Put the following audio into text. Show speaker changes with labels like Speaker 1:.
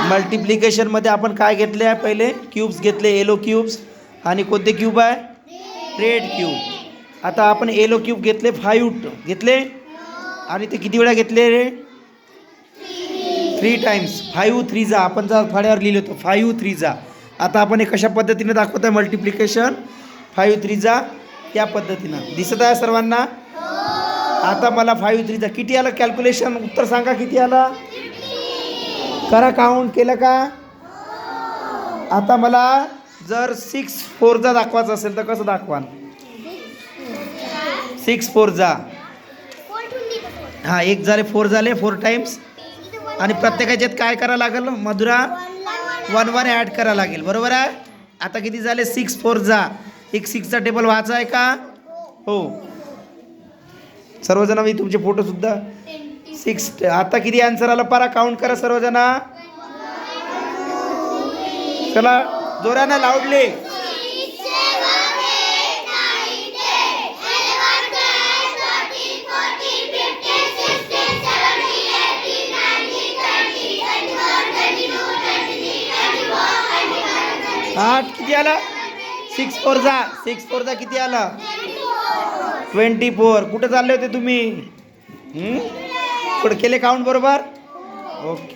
Speaker 1: मल्टिप्लिकेशनमध्ये आपण काय घेतले आहे? पहिले क्यूब्स घेतले, येलो क्यूब्स. आणि कोणते क्यूब आहे? Red cube. आता आपण येलो क्यूब घेतले 5 घेतले. आणि ते किती वेळा घेतले रे? 3 टाइम्स. 5 3 जा, आपण जर फळ्यावर लिहिलं होतं 5 3 जा. आता आपण हे कशा पद्धतीने दाखवत आहे मल्टिप्लिकेशन? 5 3 जा या पद्धतीनं. दिसत आहे सर्वांना? आता मला 5 3 जा किती आलं कॅल्क्युलेशन? उत्तर सांगा किती आलं? करा, काउंट केलं का? आता मला जर 6 4 जा दाखवायचं असेल तर कसं दाखवाल? 6 4 जा. हां, 1 झाले, 4 झाले, 4 टाइम्स. आणि प्रत्येकाच्यात काय करावं लागेल मधुरा? 1 1 ॲड करावं लागेल. बरोबर आहे. आता किती झाले? 6 4 जा. एक 6चा टेबल वाचा आहे का? हो. सर्वजण मी तुमचे फोटोसुद्धा 6. आता किती आन्सर आला? परा काउंट करा सर्वजण. चला जोरानं, लाऊडली. किती आला? 6 4 जा. 6 4 जा किती आला? 24. कुठे चालले होते तुम्ही? कुठे केले काउंट बरोबर? ओके.